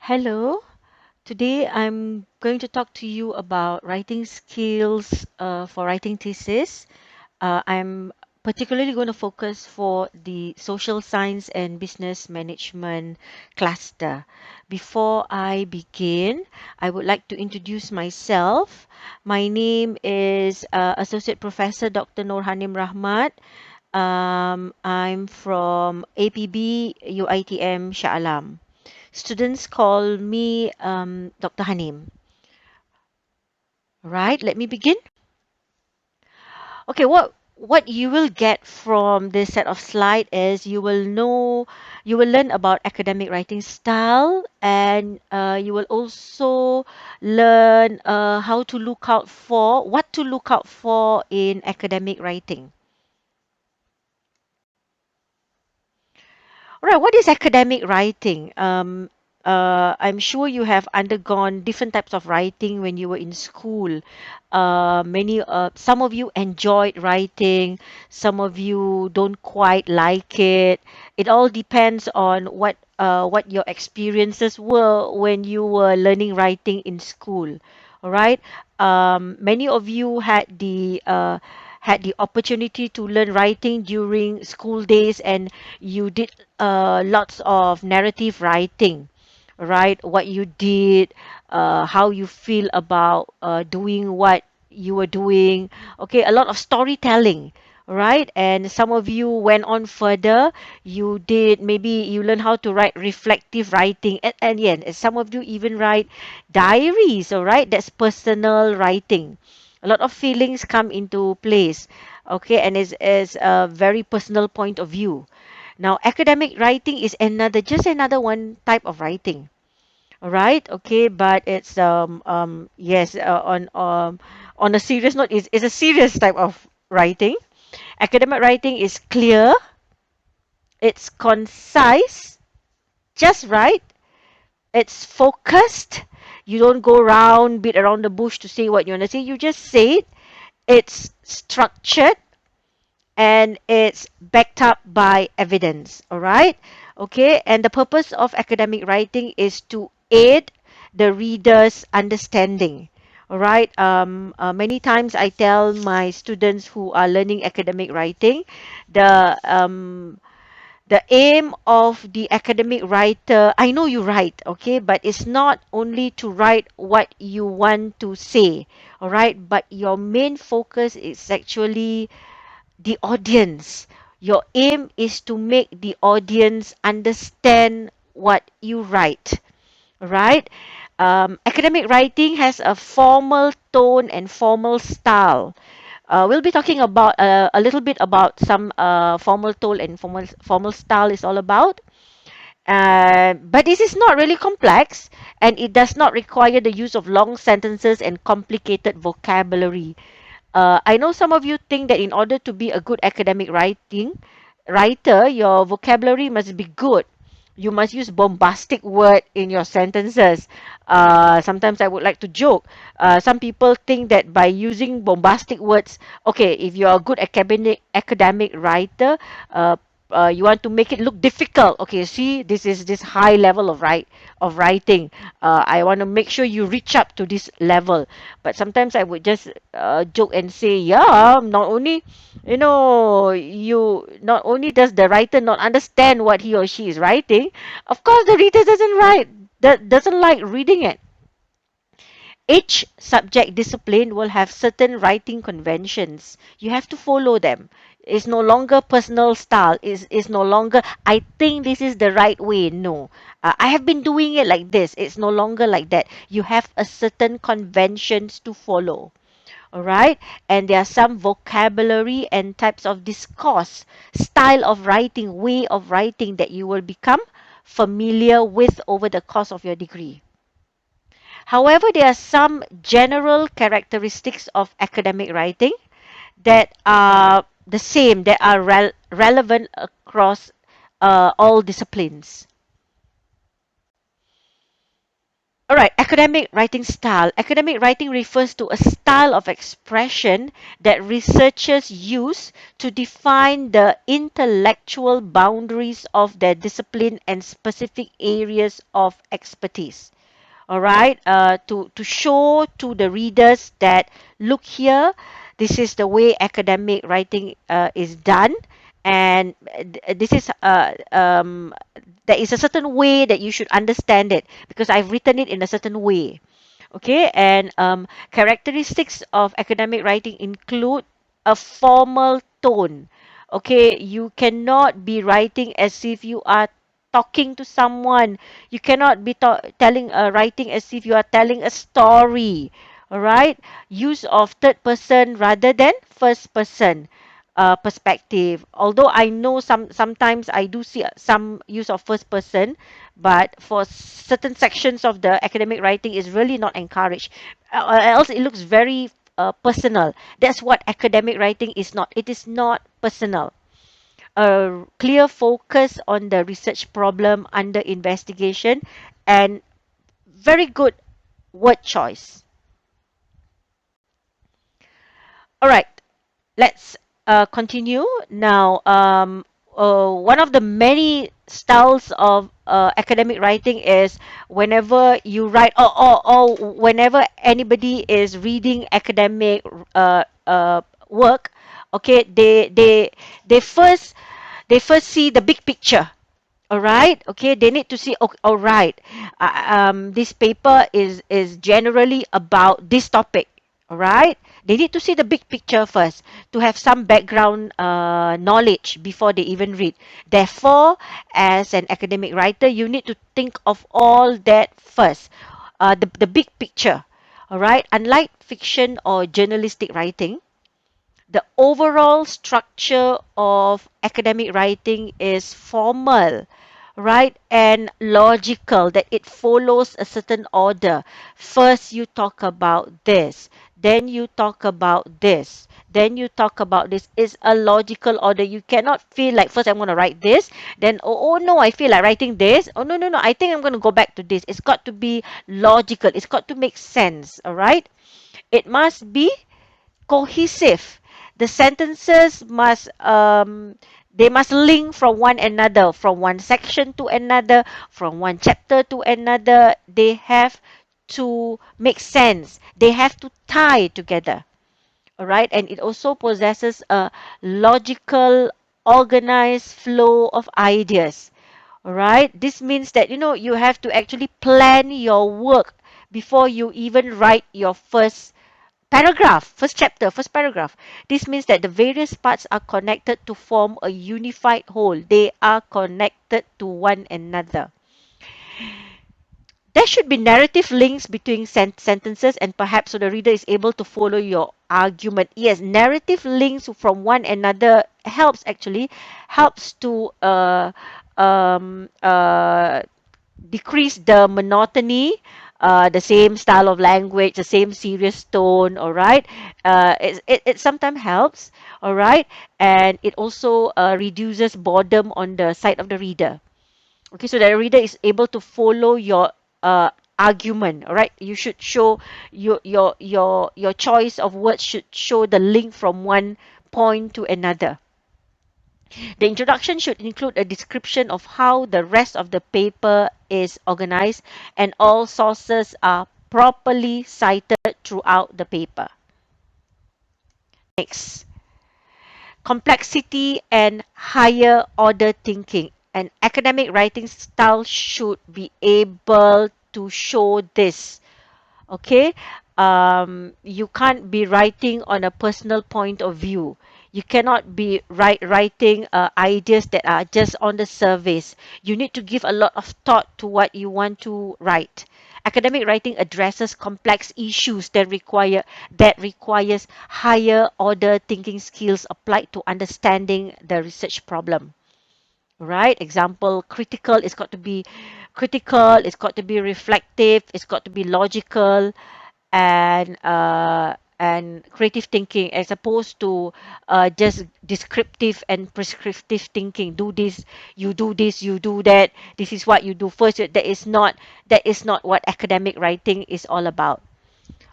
Hello. Today I'm going to talk to you about writing skills for writing thesis. I'm particularly going to focus for the social science and business management cluster. Before I begin, I would like to introduce myself. My name is Associate Professor Dr. Noor Hanim Rahmat. I'm from APB UITM Shah Alam. Students call me Dr. Hanim. Right, let me begin. Okay, what you will get from this set of slide is you will learn about academic writing style, and you will also learn how to look out for what to look out for in academic writing. All right, what is academic writing? I'm sure you have undergone different types of writing when you were in school. Some of you enjoyed writing, some of you don't quite like it. It all depends on what your experiences were when you were learning writing in school. All right. Many of you had the opportunity to learn writing during school days, and you did lots of narrative writing, right? What you did, how you feel about doing what you were doing. Okay, a lot of storytelling, right? And some of you went on further. You did, maybe you learn how to write reflective writing, and yeah, and some of you even write diaries, all right? That's personal writing. A lot of feelings come into place, okay, and is a very personal point of view. Now, academic writing is just another one type of writing. All right, okay, but it's yes, on a serious note, is a serious type of writing. Academic writing is clear, it's concise, just right, it's focused. You don't go around, beat around the bush to say what you want to say. You just say it. It's structured, and it's backed up by evidence. All right. Okay. And the purpose of academic writing is to aid the reader's understanding. All right. Many times I tell my students who are learning academic writing, the um, the aim of the academic writer, I know you write, okay, but it's not only to write what you want to say, all right, but your main focus is actually the audience. Your aim is to make the audience understand what you write, right? Academic writing has a formal tone and formal style. We'll be talking about a little bit about some formal tone and formal style is all about. But this is not really complex, and it does not require the use of long sentences and complicated vocabulary. I know some of you think that in order to be a good academic writer, your vocabulary must be good. You must use bombastic word in your sentences. Sometimes I would like to joke. Some people think that by using bombastic words, okay, if you're a good academic writer, uh, you want to make it look difficult. Okay, see, this is this high level of writing. I want to make sure you reach up to this level. But sometimes I would just joke and say, yeah, not only, not only does the writer not understand what he or she is writing, of course the reader doesn't like reading it. Each subject discipline will have certain writing conventions. You have to follow them. It's no longer personal style. It's no longer, I think this is the right way. No. I have been doing it like this. It's no longer like that. You have a certain conventions to follow. All right. And there are some vocabulary and types of discourse, style of writing, way of writing that you will become familiar with over the course of your degree. However, there are some general characteristics of academic writing that are the same, that are relevant across all disciplines. All right, academic writing style. Academic writing refers to a style of expression that researchers use to define the intellectual boundaries of their discipline and specific areas of expertise. All right, to show to the readers that, look here, this is the way academic writing is done, and this is there is a certain way that you should understand it because I've written it in a certain way. Okay, and characteristics of academic writing include a formal tone. Okay, you cannot be writing as if you are talking to someone. You cannot be telling writing as if you are telling a story. All right, use of third person rather than first person perspective. Although I know sometimes I do see some use of first person, but for certain sections of the academic writing is really not encouraged. Else it looks very personal. That's what academic writing is not. It is not personal. A clear focus on the research problem under investigation and very good word choice. All right. Let's continue now. One of the many styles of academic writing is whenever you write, or whenever anybody is reading academic work, okay, they first see the big picture. All right. Okay. They need to see. Okay, all right. This paper is generally about this topic. All right. They need to see the big picture first to have some background knowledge before they even read. Therefore, as an academic writer, you need to think of all that first. The big picture. All right. Unlike fiction or journalistic writing, the overall structure of academic writing is formal, right, and logical, that it follows a certain order. First, you talk about this, then you talk about this, then you talk about this. It's a logical order. You cannot feel like, first I'm going to write this, then, oh no, I feel like writing this. Oh no, no, no, I think I'm going to go back to this. It's got to be logical. It's got to make sense, all right? It must be cohesive. The sentences must they must link from one another, from one section to another, from one chapter to another. They have to make sense. They have to tie together. All right, and it also possesses a logical, organized flow of ideas. All right, this means that you have to actually plan your work before you even write your first chapter, first paragraph. This means that the various parts are connected to form a unified whole. They are connected to one another. There should be narrative links between sentences, and perhaps so the reader is able to follow your argument. Yes, narrative links from one another helps to decrease the monotony, the same style of language, the same serious tone, all right? It sometimes helps, all right? And it also reduces boredom on the side of the reader. Okay, so the reader is able to follow your argument, all right? You should show your choice of words should show the link from one point to another. The introduction should include a description of how the rest of the paper is organized, and all sources are properly cited throughout the paper. Next, complexity and higher order thinking. An academic writing style should be able to show this. Okay, you can't be writing on a personal point of view. You cannot be writing ideas that are just on the surface. You need to give a lot of thought to what you want to write. Academic writing addresses complex issues that requires higher order thinking skills applied to understanding the research problem. Right? Example, critical, it's got to be reflective, it's got to be logical, and and creative thinking, as opposed to just descriptive and prescriptive thinking. Do this, you do this, you do that. This is what you do first. That is not what academic writing is all about.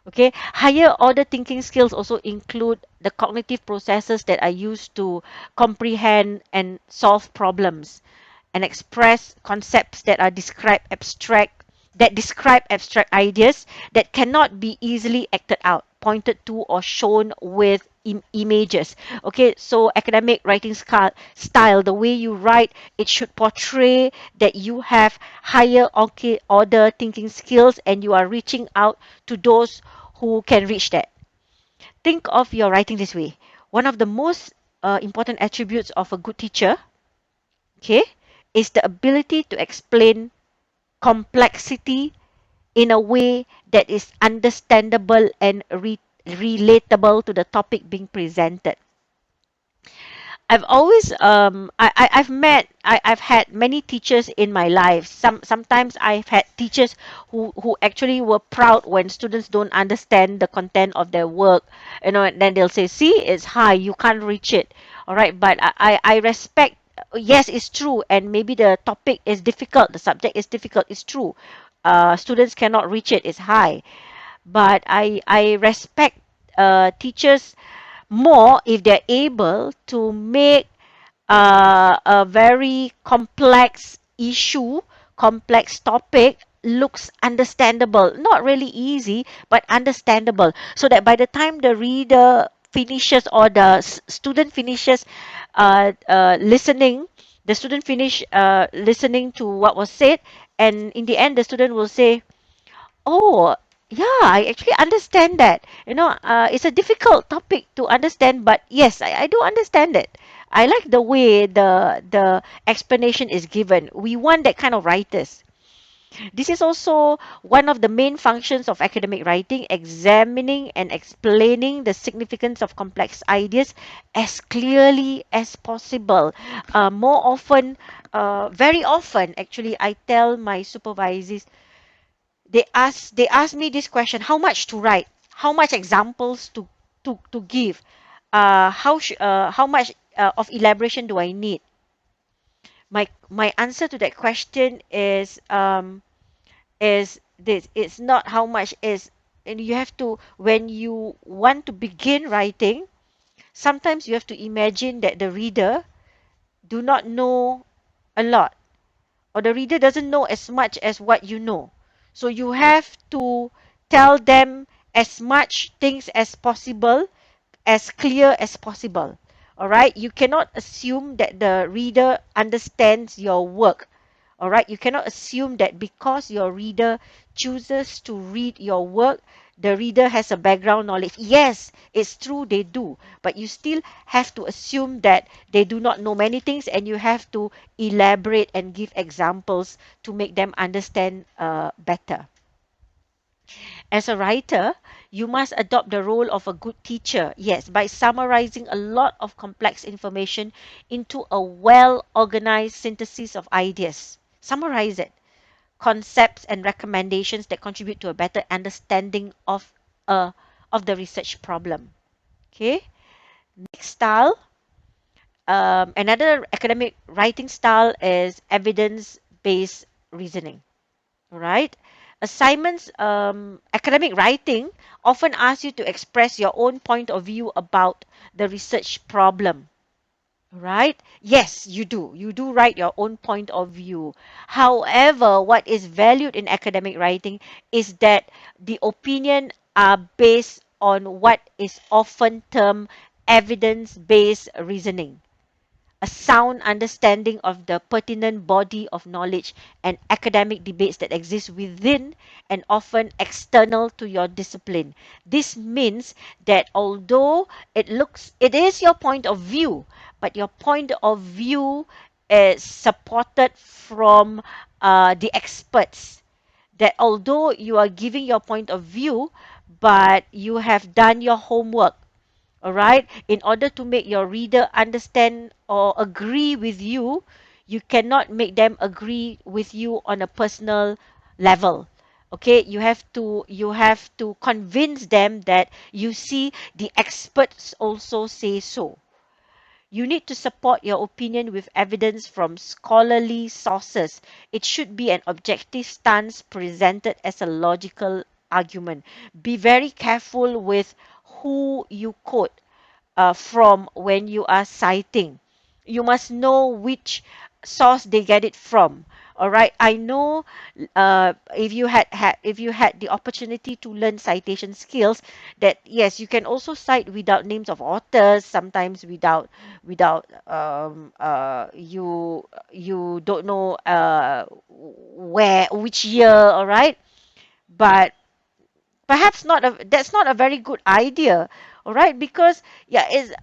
Okay, higher order thinking skills also include the cognitive processes that are used to comprehend and solve problems and express concepts that describe abstract ideas that cannot be easily acted out, pointed to, or shown with images. Okay, so academic writing style, the way you write, it should portray that you have higher order thinking skills and you are reaching out to those who can reach that. Think of your writing this way. One of the most important attributes of a good teacher, okay, is the ability to explain complexity in a way that is understandable and relatable to the topic being presented. I've had many teachers in my life. Sometimes I've had teachers who actually were proud when students don't understand the content of their work, and then they'll say, see, it's high, you can't reach it. All right, but I respect, yes, it's true, and maybe the topic is difficult, the subject is difficult, it's true. Students cannot reach it, it's high. But I respect teachers more if they're able to make a very complex issue, complex topic looks understandable. Not really easy, but understandable. So that by the time the reader finishes or the student finishes listening, the student finish listening to what was said, and in the end, the student will say, oh, yeah, I actually understand that. It's a difficult topic to understand, but yes, I do understand it. I like the way the explanation is given. We want that kind of writers. This is also one of the main functions of academic writing, examining and explaining the significance of complex ideas as clearly as possible. More often, very often, actually, I tell my supervisors, they ask me this question: how much to write, how much examples to give, how much of elaboration do I need? My answer to that question is this: it's not how much is. And you have to, when you want to begin writing, sometimes you have to imagine that the reader do not know a lot, or the reader doesn't know as much as what you know. So you have to tell them as much things as possible, as clear as possible. All right? You cannot assume that the reader understands your work. All right? You cannot assume that because your reader chooses to read your work, the reader has a background knowledge. Yes, it's true, they do. But you still have to assume that they do not know many things, and you have to elaborate and give examples to make them understand better. As a writer, you must adopt the role of a good teacher, yes, by summarizing a lot of complex information into a well organized synthesis of ideas. Summarize it. Concepts and recommendations that contribute to a better understanding uh, of the research problem. Okay. Next style, another academic writing style is evidence based reasoning. All right. Assignments, academic writing often asks you to express your own point of view about the research problem. Right? Yes, you do. You do write your own point of view. However, what is valued in academic writing is that the opinion are based on what is often termed evidence-based reasoning, a sound understanding of the pertinent body of knowledge and academic debates that exist within and often external to your discipline. This means that although it is your point of view, but your point of view is supported from the experts. That although you are giving your point of view, but you have done your homework. All right. In order to make your reader understand or agree with you, you cannot make them agree with you on a personal level. Okay, you have to convince them that, you see, the experts also say so. You need to support your opinion with evidence from scholarly sources. It should be an objective stance presented as a logical argument. Be very careful with who you quote from when you are citing. You must know which source they get it from. All right. I know, if you had the opportunity to learn citation skills, that yes, you can also cite without names of authors, sometimes without you don't know where, which year. All right. But perhaps not a that's not a very good idea, all right, because yeah, is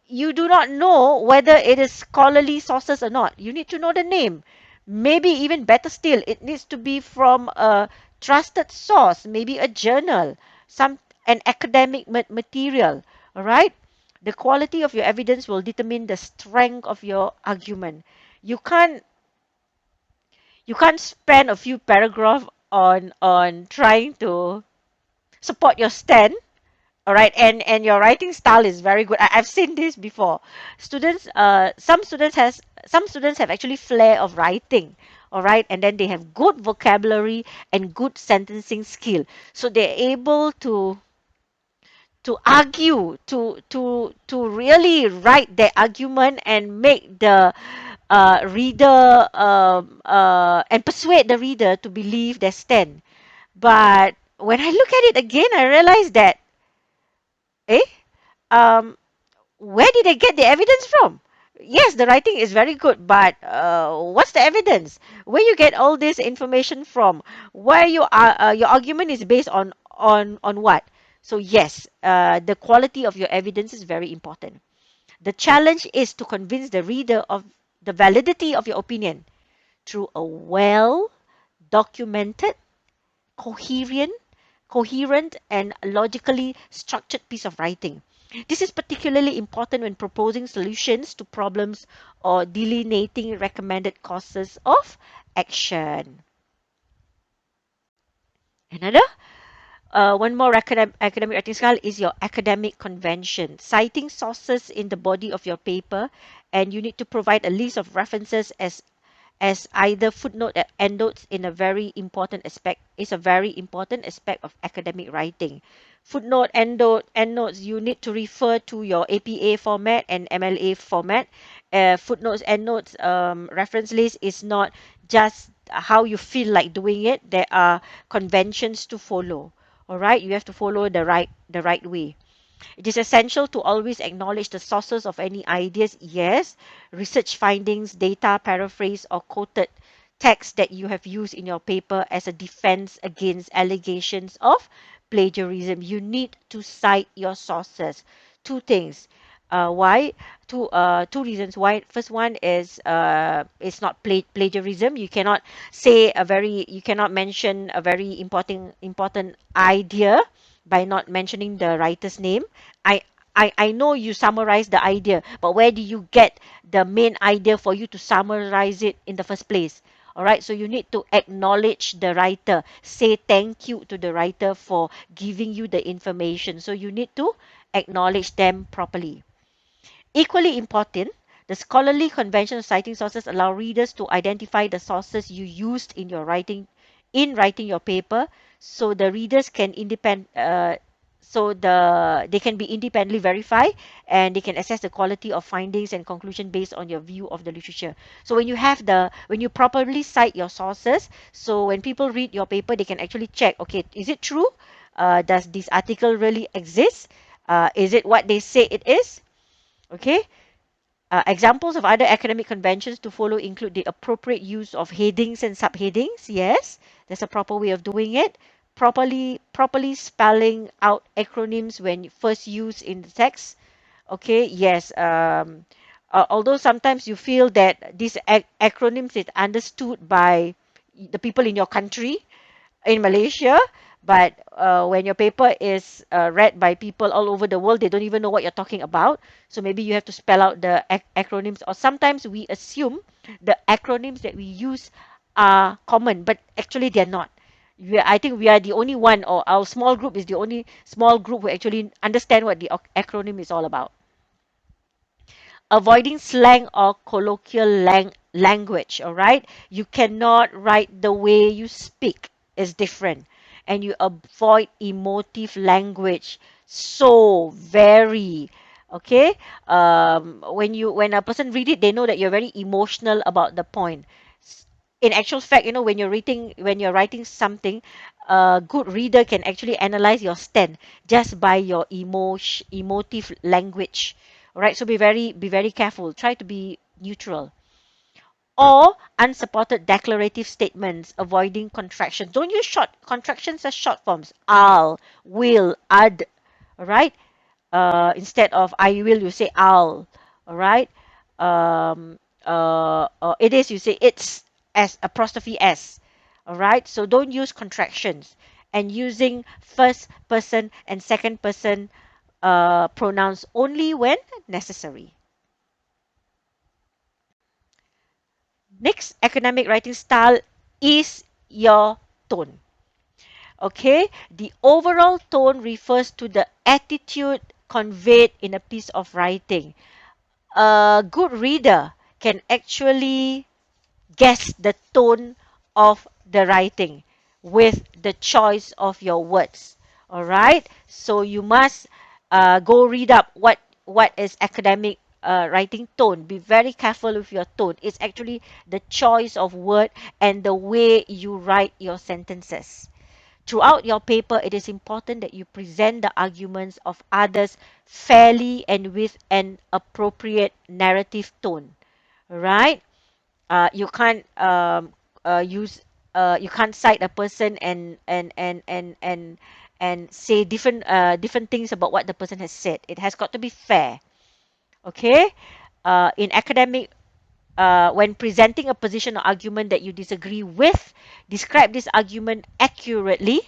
you do not know whether it is scholarly sources or not. You need to know the name. Maybe even better still, it needs to be from a trusted source, maybe a journal, some an academic material. All right. The quality of your evidence will determine the strength of your argument. You can't you can't spend a few paragraphs on trying to support your stand. All right, and your writing style is very good. I've seen this before. Some students have actually flair of writing. All right, and then they have good vocabulary and good sentencing skill, so they're able to argue, to really write their argument and make the reader and persuade the reader to believe their stand. But when I look at it again, I realize that, eh, um, where did they get the evidence from? Yes, the writing is very good, but what's the evidence? Where you get all this information from? Where your argument is based on what? So yes, the quality of your evidence is very important. The challenge is to convince the reader of the validity of your opinion through a well documented, coherent, coherent and logically structured piece of writing. This is particularly important when proposing solutions to problems or delineating recommended courses of action. Another one more academic writing style is your academic convention. Citing sources in the body of your paper, and you need to provide a list of references as either footnote or endnotes in a very important aspect is a very important aspect of academic writing. Footnote, endnotes, you need to refer to your APA format and MLA format. Footnotes, endnotes, reference list is not just how you feel like doing it. There are conventions to follow. All right, you have to follow the right way. It is essential to always acknowledge the sources of any ideas, yes, research findings, data, paraphrase, or quoted text that you have used in your paper as a defense against allegations of plagiarism. You need to cite your sources. Two things. Why? Two reasons why. First one is it's not plagiarism. You cannot mention a very important idea by not mentioning the writer's name. I I know you summarize the idea, but where do you get the main idea for you to summarize it in the first place? All right, so you need to acknowledge the writer, say thank you to the writer for giving you the information. So you need to acknowledge them properly. Equally important, the scholarly convention of citing sources allow readers to identify the sources you used in writing your paper, so the readers can they can be independently verified, and they can assess the quality of findings and conclusion based on your view of the literature. So when you properly cite your sources, so when people read your paper, they can actually check, okay, is it true? Does this article really exist? Is it what they say it is? Okay. Examples of other academic conventions to follow include the appropriate use of headings and subheadings. Yes, there's a proper way of doing it. Properly spelling out acronyms when first used in the text. Okay, yes. Although sometimes you feel that these acronyms is understood by the people in your country, in Malaysia, but when your paper is read by people all over the world, they don't even know what you're talking about. So maybe you have to spell out the acronyms, or sometimes we assume the acronyms that we use are common, but actually they're not. I think we are the only one, or our small group is the only small group who actually understand what the acronym is all about. Avoiding slang or colloquial language, all right? You cannot write the way you speak is different. And you avoid emotive language. So, very, okay? When a person read it, they know that you're very emotional about the point. In actual fact, when you're writing something, a good reader can actually analyze your stand just by your emotive language. All right, so be very careful. Try to be neutral. Or unsupported declarative statements, avoiding contractions. Don't use short contractions as short forms. I'll, will, I'd. All right. Instead of I will, you say I'll. All right. It is, you say it's, as apostrophe s. All right. So don't use contractions, and using first person and second person pronouns only when necessary. Next academic writing style is your tone. Okay, the overall tone refers to the attitude conveyed in a piece of writing. A good reader can actually guess the tone of the writing with the choice of your words. All right, so you must go read up what is academic writing tone. Be very careful with your tone. It's actually the choice of word and the way you write your sentences. Throughout your paper, it is important that you present the arguments of others fairly and with an appropriate narrative tone. Right? You can't use you can't cite a person and say different things about what the person has said. It has got to be fair. Okay? In academic, when presenting a position or argument that you disagree with, describe this argument accurately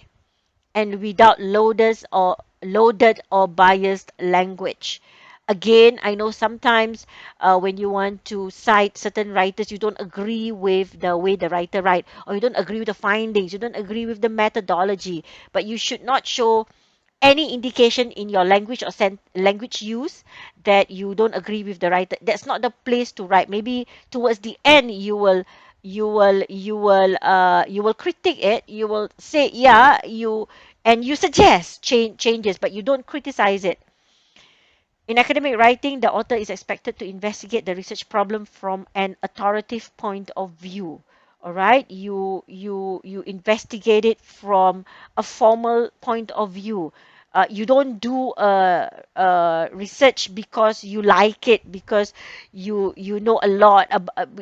and without loaded or biased language. Again, I know sometimes when you want to cite certain writers, you don't agree with the way the writer write, or you don't agree with the findings, you don't agree with the methodology, but you should not show any indication in your language or language use that you don't agree with the writer. That's not the place to write. Maybe towards the end you will critique it. You will say, yeah, you suggest changes, but you don't criticize it. In academic writing, the author is expected to investigate the research problem from an authoritative point of view. All right, you investigate it from a formal point of view. You don't do research because you like it, because you know a lot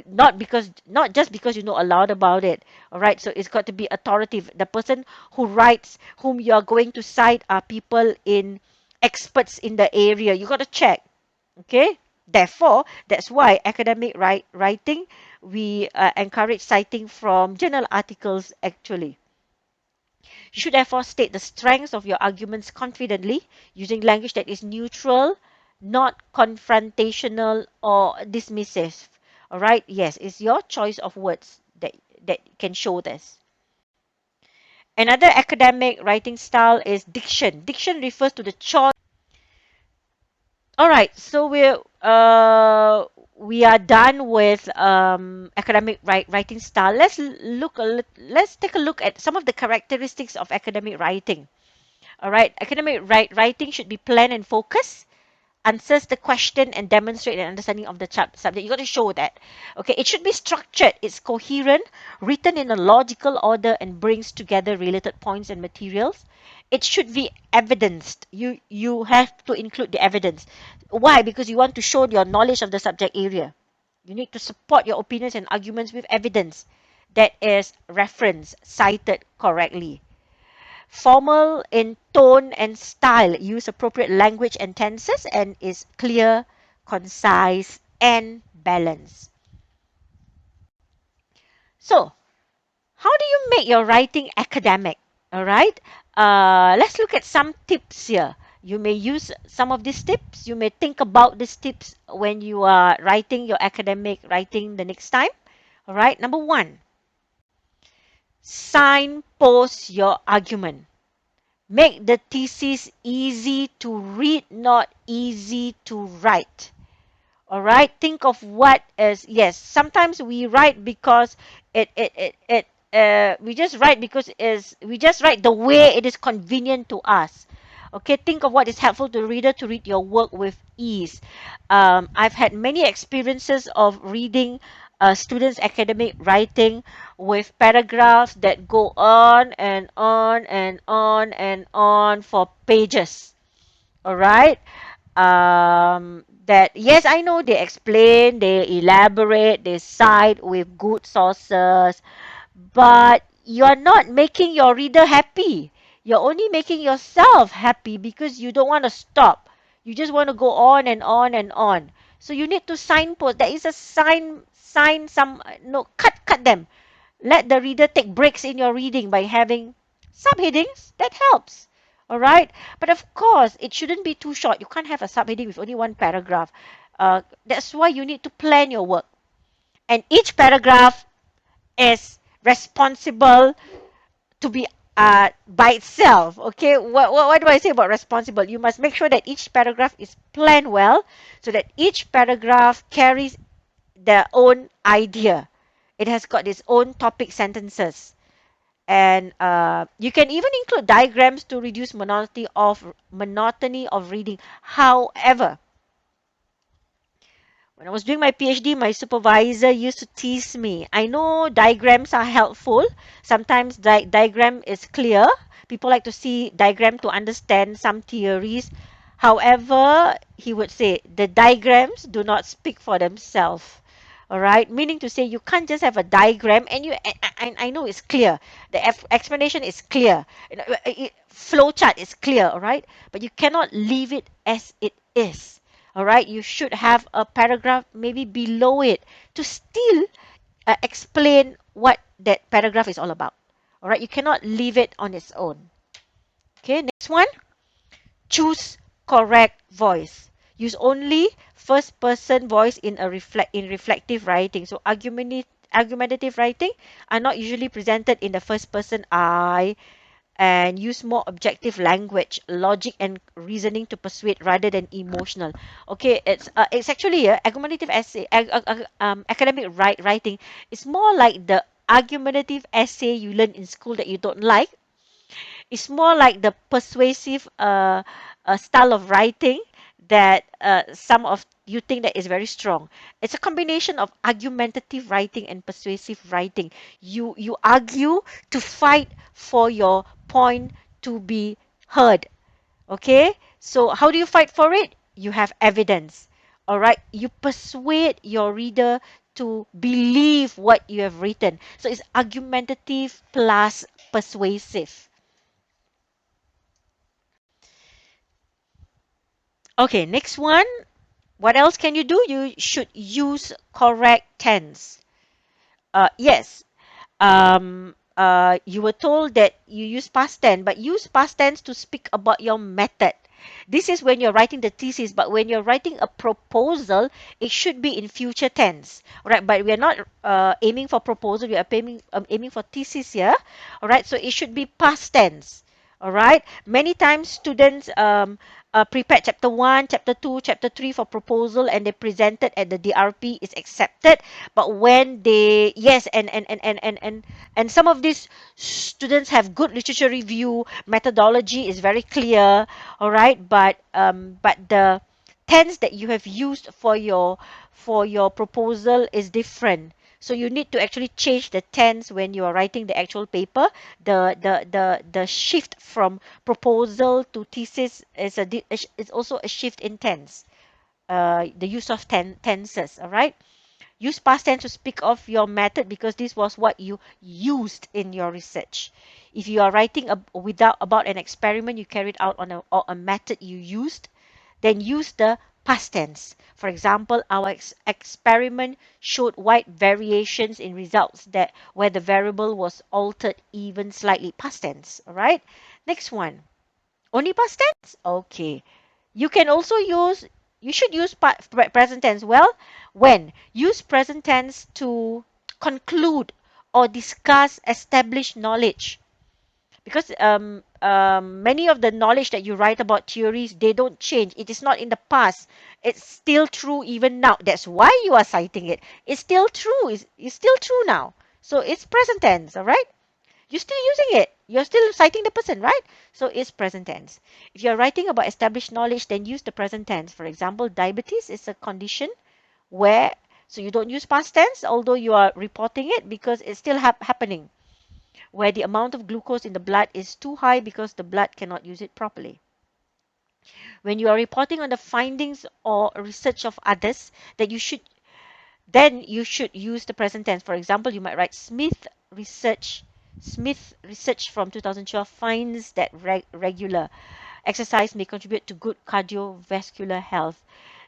not just because you know a lot about it. All right, so it's got to be authoritative. The person who writes, whom you are going to cite, are people in experts in the area. You got to check. Okay, therefore that's why academic writing, we encourage citing from journal articles. Actually, you should therefore state the strengths of your arguments confidently, using language that is neutral, not confrontational or dismissive. All right, yes, it's your choice of words that can show this. Another academic writing style is diction. Diction refers to the choice. All right, so we are done with academic writing style. Let's take a look at some of the characteristics of academic writing. All right, academic writing should be planned and focused, answers the question and demonstrate an understanding of the subject. You got to show that. Okay, it should be structured. It's coherent, written in a logical order, and brings together related points and materials. It should be evidenced. You have to include the evidence. Why? Because you want to show your knowledge of the subject area. You need to support your opinions and arguments with evidence that is referenced, cited correctly. Formal in tone and style, use appropriate language and tenses, and is clear, concise, and balanced. So, how do you make your writing academic? All right. Let's look at some tips here. You may use some of these tips. You may think about these tips when you are writing your academic writing the next time. All right. Number one, Signpost your argument. Make the thesis easy to read, not easy to write. All right, think of what is, yes, sometimes we write because we just write because is we just write the way it is convenient to us. Okay, think of what is helpful to the reader to read your work with ease. I've had many experiences of reading students academic writing with paragraphs that go on and on and on and on for pages. All right. That, yes, I know they explain, they elaborate, they cite with good sources, but you're not making your reader happy. You're only making yourself happy because you don't want to stop. You just want to go on and on and on. So you need to signpost. There is a sign some, no, cut them. Let the reader take breaks in your reading by having subheadings. That helps. All right. But of course, it shouldn't be too short. You can't have a subheading with only one paragraph. That's why you need to plan your work. And each paragraph is responsible to be by itself. Okay. What do I say about responsible? You must make sure that each paragraph is planned well so that each paragraph carries their own idea. It has got its own topic sentences. And you can even include diagrams to reduce monotony of reading. However, when I was doing my PhD, my supervisor used to tease me. I know diagrams are helpful. Sometimes diagram is clear. People like to see diagram to understand some theories. However, he would say the diagrams do not speak for themselves. All right, meaning to say you can't just have a diagram and I know it's clear. The explanation is clear. Flow chart is clear. All right, but you cannot leave it as it is. All right, you should have a paragraph maybe below it to still explain what that paragraph is all about. All right, you cannot leave it on its own. Okay, next one. Choose correct voice. Use only first person voice in reflective writing. So argumentative writing are not usually presented in the first person I, and use more objective language, logic and reasoning to persuade rather than emotional. Okay, it's actually a argumentative essay, academic writing. It's more like the argumentative essay you learn in school that you don't like. It's more like the persuasive style of writing that some of you think that is very strong. It's a combination of argumentative writing and persuasive writing. You argue to fight for your point to be heard. Okay? So how do you fight for it? You have evidence. All right? You persuade your reader to believe what you have written. So it's argumentative plus persuasive. Okay, next one. What else can you do? You should use correct tense. Yes, you were told that you use past tense, but use past tense to speak about your method. This is when you're writing the thesis, but when you're writing a proposal, it should be in future tense. All right, but we are not aiming for proposal, we are aiming for thesis here. All right, so it should be past tense. All right, many times students prepare chapter 1, chapter 2, chapter 3 for proposal and they presented at the DRP is accepted. But when they, yes, and some of these students have good literature review, methodology is very clear, all right, but the tense that you have used for your proposal is different. So you need to actually change the tense when you are writing the actual paper. The shift from proposal to thesis is also a shift in tense. The use of tenses. All right. Use past tense to speak of your method because this was what you used in your research. If you are writing about an experiment you carried out on or a method you used, then use the past tense. For example, our experiment showed wide variations in results that where the variable was altered even slightly. Past tense. All right. Next one. Only past tense? Okay. You can also use, you should use present tense. Well, when? Use present tense to conclude or discuss established knowledge. Because many of the knowledge that you write about theories, they don't change. It is not in the past. It's still true even now. That's why you are citing it. It's still true. It's still true now. So it's present tense, all right? You're still using it. You're still citing the person, right? So it's present tense. If you're writing about established knowledge, then use the present tense. For example, diabetes is a condition where, so you don't use past tense, although you are reporting it because it's still happening, where the amount of glucose in the blood is too high because the blood cannot use it properly. When you are reporting on the findings or research of others, that you should then you should use the present tense. For example, you might write Smith research from 2012 finds that regular exercise may contribute to good cardiovascular health.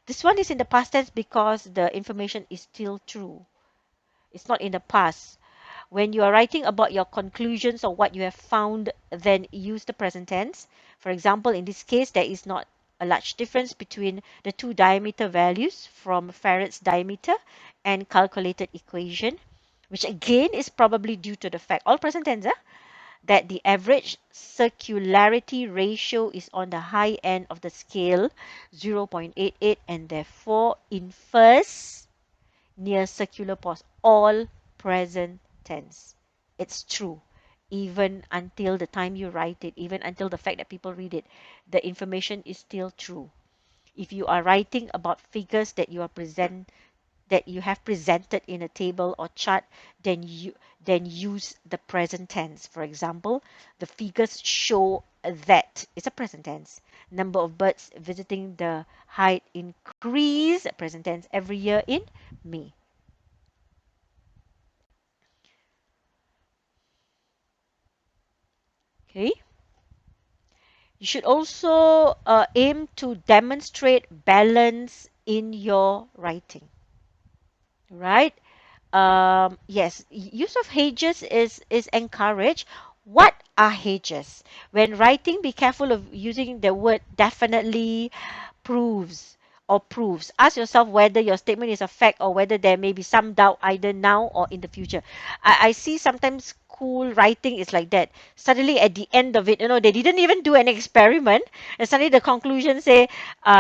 This one is in the past tense because the information is still true. It's not in the past. When you are writing about your conclusions or what you have found, then use the present tense. For example, in this case, there is not a large difference between the two diameter values from Faraday's diameter and calculated equation, which again is probably due to the fact, all present tense, that the average circularity ratio is on the high end of the scale, 0.88, and therefore infers near circular pause, all present tense. It's true. Even until the time you write it, even until the fact that people read it, the information is still true. If you are writing about figures that you have presented in a table or chart, then use the present tense. For example, the figures show that it's a present tense. Number of birds visiting the height increase, present tense, every year in May. Okay. You should also aim to demonstrate balance in your writing, right? Yes, use of hedges is encouraged. What are hedges? When writing, be careful of using the word definitely, proves, or proves. Ask yourself whether your statement is a fact or whether there may be some doubt either now or in the future. I see sometimes cool writing is like that. Suddenly at the end of it, they didn't even do an experiment, and suddenly the conclusion say,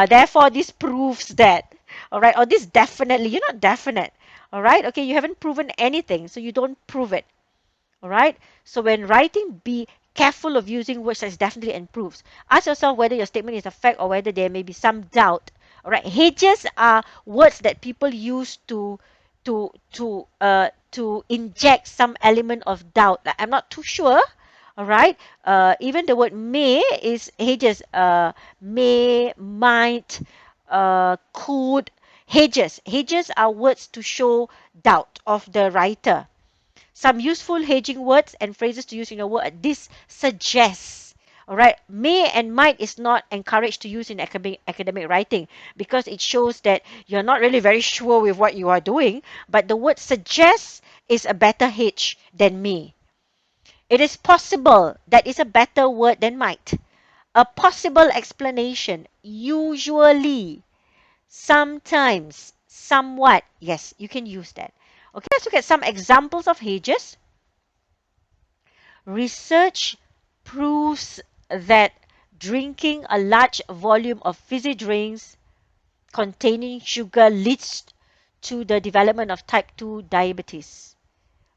therefore this proves that. All right, or this definitely. You're not definite. All right, okay, you haven't proven anything, so you don't prove it. All right. So when writing, be careful of using words such as definitely and proves. Ask yourself whether your statement is a fact or whether there may be some doubt. All right. Hedges are words that people use to inject some element of doubt. Like, I'm not too sure. All right. Even the word may is hedges. May, might, could. Hedges. Hedges are words to show doubt of the writer. Some useful hedging words and phrases to use in your word. This suggests. All right. May and might is not encouraged to use in academic writing because it shows that you're not really very sure with what you are doing. But the word suggests is a better hedge than may. It is possible that is a better word than might. A possible explanation. Usually. Sometimes. Somewhat. Yes, you can use that. Okay, let's look at some examples of hedges. Research proves that drinking a large volume of fizzy drinks containing sugar leads to the development of type 2 diabetes.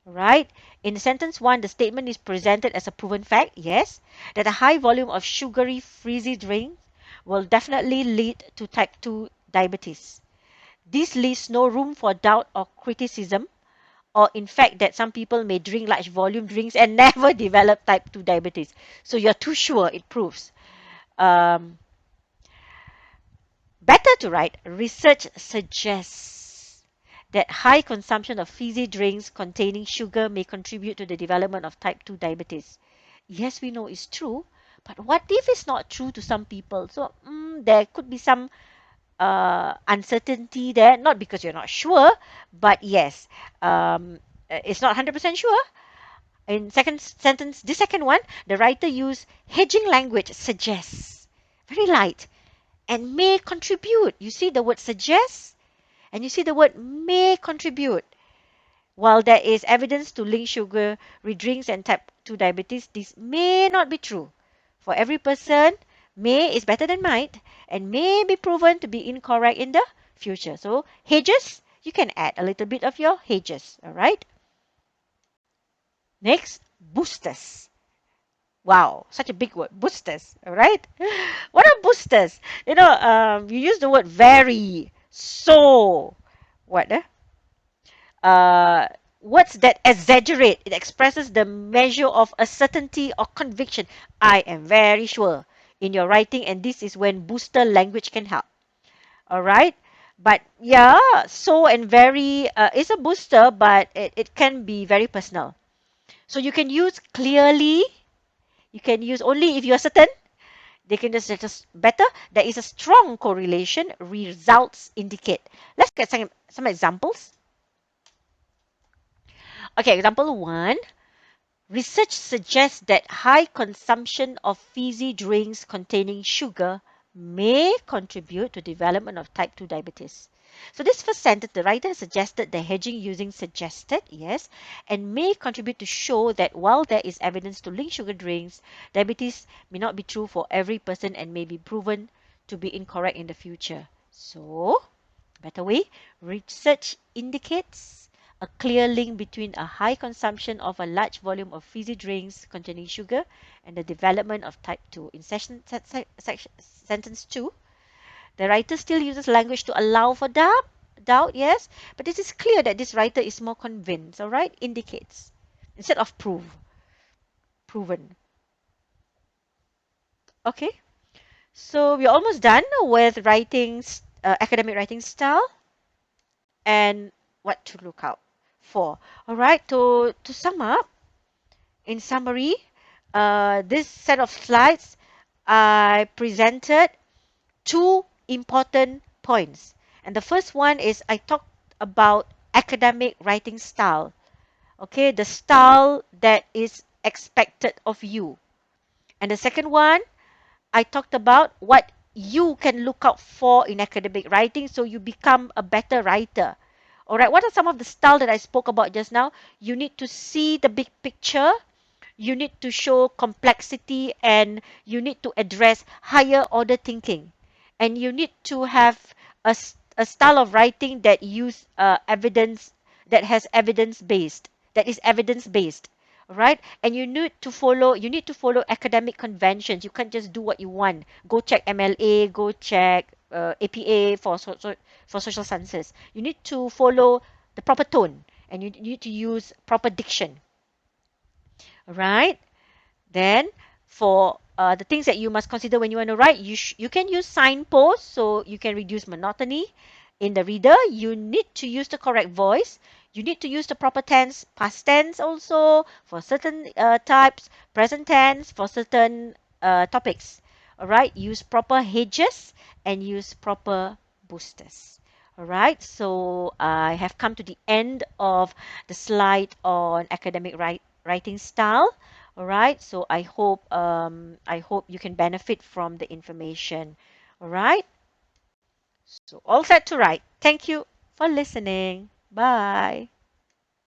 Right? In sentence 1, the statement is presented as a proven fact, yes, that a high volume of sugary fizzy drink will definitely lead to type 2 diabetes. This leaves no room for doubt or criticism, or in fact that some people may drink large volume drinks and never develop type 2 diabetes. So you're too sure, it proves. Um, Better to write, research suggests that high consumption of fizzy drinks containing sugar may contribute to the development of type 2 diabetes. Yes, we know it's true, but what if it's not true to some people? So there could be some uncertainty there, not because you're not sure, but yes, it's not 100% sure. In second sentence, the second one, the writer used hedging language, suggests, very light, and may contribute. You see the word suggests, and you see the word may contribute. While there is evidence to link sugary drinks and type 2 diabetes, this may not be true. For every person, may is better than might and may be proven to be incorrect in the future. So, hedges, you can add a little bit of your hedges. All right. Next, boosters. Wow, such a big word, boosters. All right. What are boosters? You use the word very, so, what? Uh, words that exaggerate. It expresses the measure of a certainty or conviction. I am very sure in your writing, and this is when booster language can help. All right. But yeah, so and very is a booster, but it can be very personal. So you can use clearly. You can use only if you are certain. They can just better. There is a strong correlation. Results indicate. Let's get some examples. Okay, example one. Research suggests that high consumption of fizzy drinks containing sugar may contribute to development of type 2 diabetes. So this first sentence, the writer suggested the hedging using suggested, yes, and may contribute to show that while there is evidence to link sugar drinks, diabetes may not be true for every person and may be proven to be incorrect in the future. So, better way, research indicates a clear link between a high consumption of a large volume of fizzy drinks containing sugar and the development of type 2. In sentence 2, the writer still uses language to allow for doubt, yes, but it is clear that this writer is more convinced, all right? Indicates instead of proven. Okay, so we're almost done with writing, academic writing style and what to look out for. All right, to sum up, in summary, this set of slides I presented two important points. And the first one is I talked about academic writing style. Okay, the style that is expected of you. And the second one, I talked about what you can look out for in academic writing so you become a better writer. All right, what are some of the style that I spoke about just now? You need to see the big picture, you need to show complexity, and you need to address higher order thinking. And you need to have a style of writing that use evidence, that is evidence based. Right, and you need to follow academic conventions. You can't just do what you want. Go check MLA, go check APA for social sciences. You need to follow the proper tone, and you need to use proper diction. Right. Then for the things that you must consider when you want to write, you can use signposts so you can reduce monotony in the reader. You need to use the correct voice. You need to use the proper tense, past tense also for certain types, present tense for certain topics. All right, use proper hedges and use proper boosters. All right, so I have come to the end of the slide on academic writing style. All right, so I hope you can benefit from the information. All right, so all set to write. Thank you for listening. Bye.